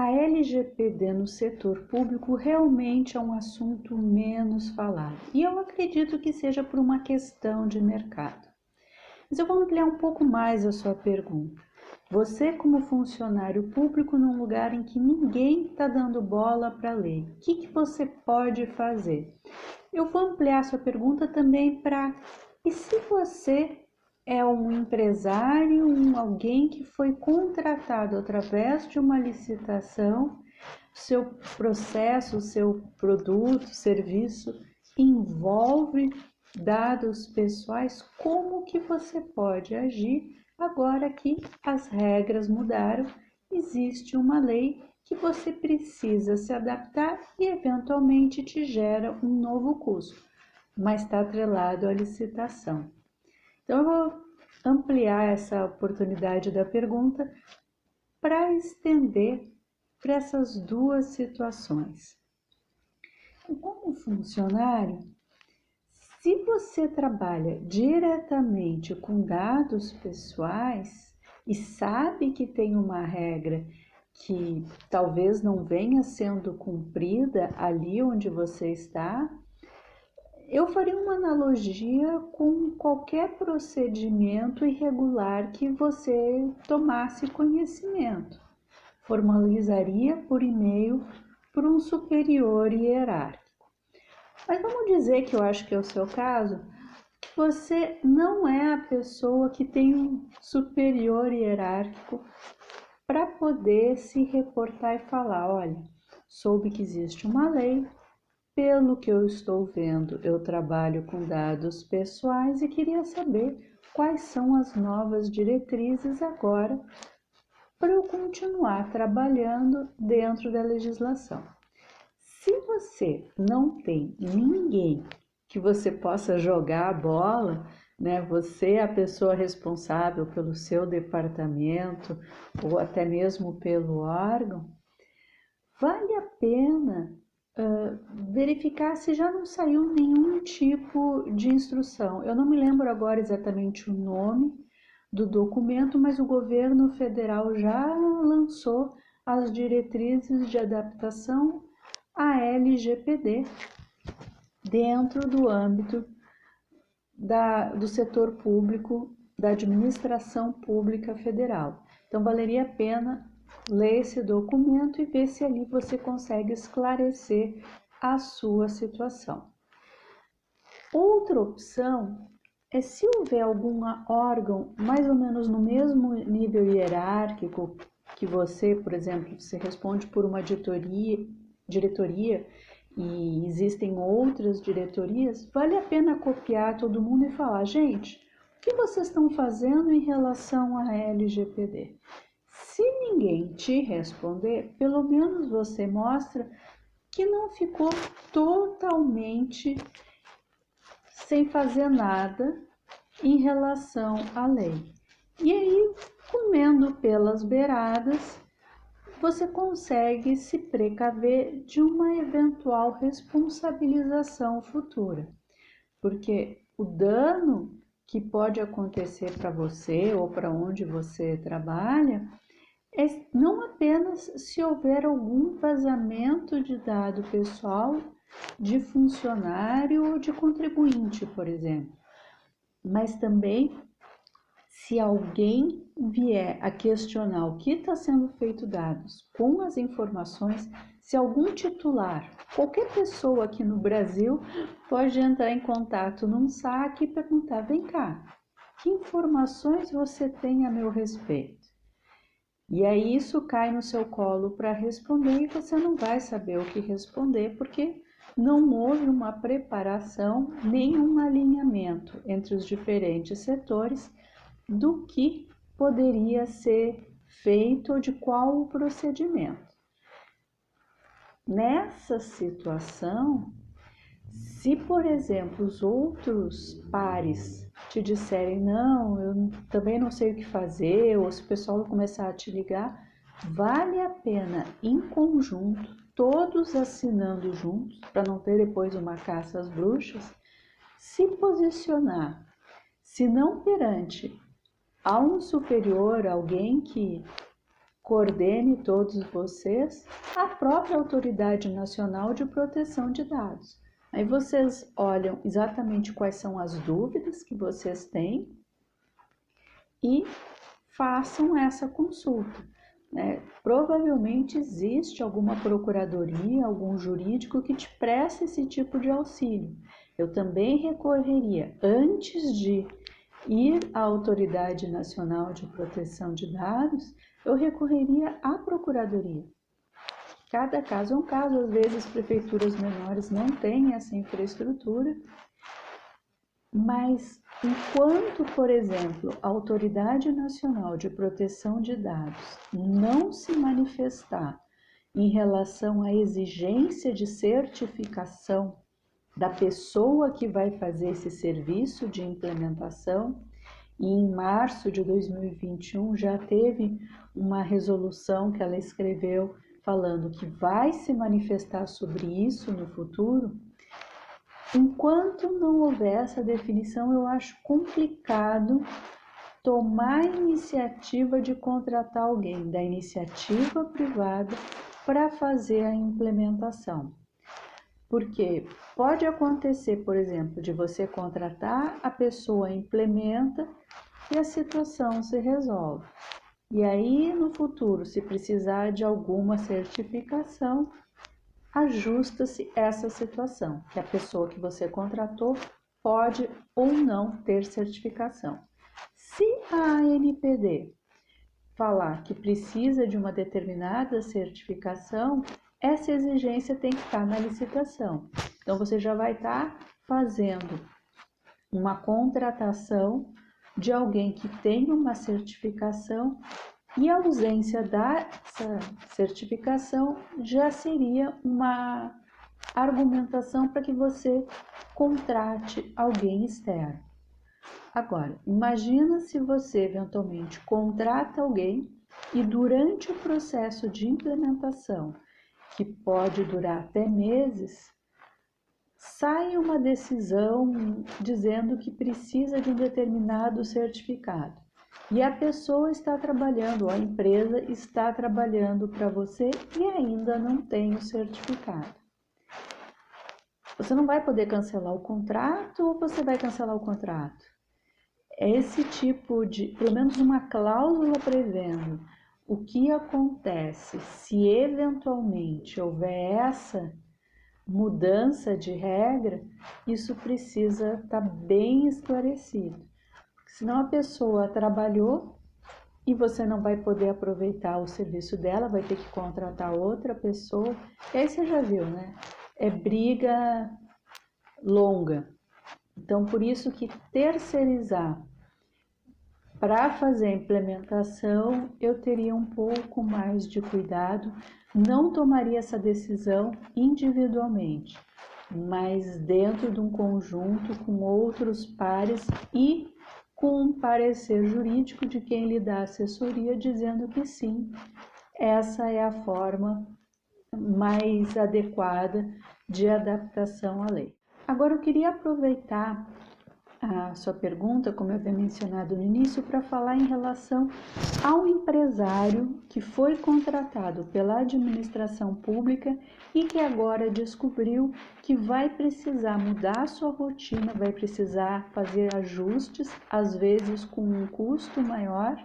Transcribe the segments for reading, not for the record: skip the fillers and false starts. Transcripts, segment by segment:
A LGPD no setor público realmente é um assunto menos falado, e eu acredito que seja por uma questão de mercado. Mas eu vou ampliar um pouco mais a sua pergunta. Você, como funcionário público num lugar em que ninguém está dando bola para a lei, o que você pode fazer? Eu vou ampliar a sua pergunta também para: e se você é um empresário, alguém que foi contratado através de uma licitação, seu processo, seu produto, serviço envolve dados pessoais, como que você pode agir agora que as regras mudaram? Existe uma lei que você precisa se adaptar e eventualmente te gera um novo custo, mas está atrelado à licitação. Então, eu vou ampliar essa oportunidade da pergunta para estender para essas duas situações. Como funcionário, se você trabalha diretamente com dados pessoais e sabe que tem uma regra que talvez não venha sendo cumprida ali onde você está, eu faria uma analogia com qualquer procedimento irregular que você tomasse conhecimento. Formalizaria por e-mail por um superior hierárquico. Mas vamos dizer que eu acho que é o seu caso, que você não é a pessoa que tem um superior hierárquico para poder se reportar e falar: olha, soube que existe uma lei, pelo que eu estou vendo, eu trabalho com dados pessoais e queria saber quais são as novas diretrizes agora para eu continuar trabalhando dentro da legislação. Se você não tem ninguém que você possa jogar a bola, né? Você é a pessoa responsável pelo seu departamento ou até mesmo pelo órgão, vale a pena verificar se já não saiu nenhum tipo de instrução. Eu não me lembro agora exatamente o nome do documento, mas o governo federal já lançou as diretrizes de adaptação à LGPD dentro do âmbito do setor público, da administração pública federal. Então, valeria a pena ler esse documento e ver se ali você consegue esclarecer a sua situação. Outra opção é, se houver algum órgão mais ou menos no mesmo nível hierárquico que você, por exemplo, você responde por uma diretoria e existem outras diretorias, vale a pena copiar todo mundo e falar: gente, o que vocês estão fazendo em relação à LGPD? Se ninguém te responder, pelo menos você mostra que não ficou totalmente sem fazer nada em relação à lei. E aí, comendo pelas beiradas, você consegue se precaver de uma eventual responsabilização futura, porque o dano que pode acontecer para você ou para onde você trabalha é não apenas se houver algum vazamento de dado pessoal de funcionário ou de contribuinte, por exemplo, mas também se alguém vier a questionar o que está sendo feito dados com as informações, se algum titular, qualquer pessoa aqui no Brasil pode entrar em contato num saque e perguntar: vem cá, que informações você tem a meu respeito? E aí isso cai no seu colo para responder e você não vai saber o que responder, porque não houve uma preparação, nem um alinhamento entre os diferentes setores do que poderia ser feito ou de qual o procedimento. Nessa situação, se, por exemplo, os outros pares te disserem: não, eu também não sei o que fazer, ou se o pessoal começar a te ligar, vale a pena, em conjunto, todos assinando juntos, para não ter depois uma caça às bruxas, se posicionar, se não perante a um superior, alguém que coordene todos vocês a própria Autoridade Nacional de Proteção de Dados. Aí vocês olham exatamente quais são as dúvidas que vocês têm e façam essa consulta. Provavelmente existe alguma procuradoria, algum jurídico que te preste esse tipo de auxílio. Eu também recorreria, antes de ir à Autoridade Nacional de Proteção de Dados, eu recorreria à procuradoria. Cada caso é um caso, às vezes prefeituras menores não têm essa infraestrutura, mas enquanto, por exemplo, a Autoridade Nacional de Proteção de Dados não se manifestar em relação à exigência de certificação da pessoa que vai fazer esse serviço de implementação, e em março de 2021 já teve uma resolução que ela escreveu falando que vai se manifestar sobre isso no futuro. Enquanto não houver essa definição, eu acho complicado tomar a iniciativa de contratar alguém da iniciativa privada para fazer a implementação. Porque pode acontecer, por exemplo, de você contratar, a pessoa implementa e a situação se resolve. E aí, no futuro, se precisar de alguma certificação, ajusta-se essa situação, que a pessoa que você contratou pode ou não ter certificação. Se a ANPD falar que precisa de uma determinada certificação, essa exigência tem que estar na licitação. Então, você já vai estar fazendo uma contratação de alguém que tem uma certificação, e a ausência dessa certificação já seria uma argumentação para que você contrate alguém externo. Agora, imagina se você eventualmente contrata alguém e durante o processo de implementação, que pode durar até meses, sai uma decisão dizendo que precisa de um determinado certificado. E a pessoa está trabalhando, ou a empresa está trabalhando para você e ainda não tem o certificado. Você não vai poder cancelar o contrato ou você vai cancelar o contrato? É esse tipo de, pelo menos uma cláusula prevendo o que acontece se eventualmente houver essa mudança de regra, isso precisa estar bem esclarecido. Senão a pessoa trabalhou e você não vai poder aproveitar o serviço dela, vai ter que contratar outra pessoa. E aí você já viu, né? É briga longa. Então, por isso que terceirizar para fazer a implementação, eu teria um pouco mais de cuidado, não tomaria essa decisão individualmente, mas dentro de um conjunto com outros pares e com um parecer jurídico de quem lhe dá assessoria, dizendo que sim, essa é a forma mais adequada de adaptação à lei. Agora, eu queria aproveitar a sua pergunta, como eu havia mencionado no início, para falar em relação ao empresário que foi contratado pela administração pública e que agora descobriu que vai precisar mudar a sua rotina, vai precisar fazer ajustes, às vezes com um custo maior,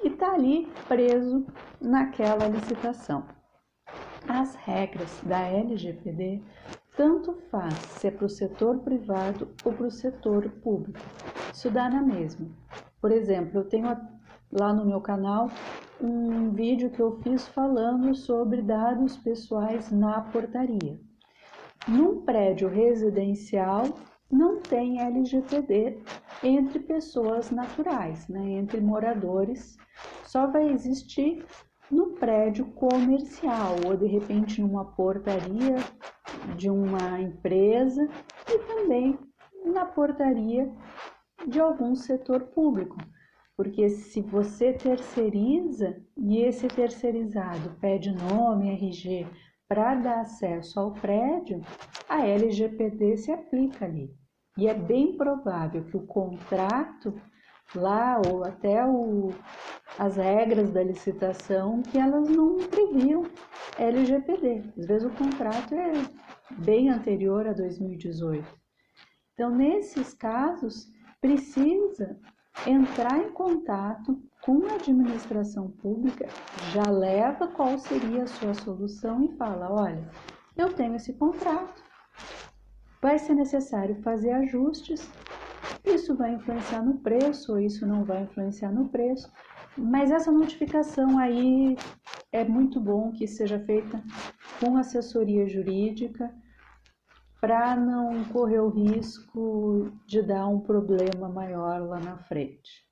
e está ali preso naquela licitação. As regras da LGPD tanto faz se é para o setor privado ou para o setor público. Isso dá na mesma. Por exemplo, eu tenho lá no meu canal um vídeo que eu fiz falando sobre dados pessoais na portaria. Num prédio residencial não tem LGPD entre pessoas naturais, né? Entre moradores. Só vai existir no prédio comercial ou de repente numa portaria de uma empresa e também na portaria de algum setor público. Porque se você terceiriza e esse terceirizado pede nome, RG, para dar acesso ao prédio, a LGPD se aplica ali. E é bem provável que o contrato lá, ou até as regras da licitação, que elas não previam LGPD. Às vezes o contrato é bem anterior a 2018. Então, nesses casos, precisa entrar em contato com a administração pública, já leva qual seria a sua solução e fala: olha, eu tenho esse contrato, vai ser necessário fazer ajustes, isso vai influenciar no preço ou isso não vai influenciar no preço, mas essa notificação aí é muito bom que seja feita com assessoria jurídica, para não correr o risco de dar um problema maior lá na frente.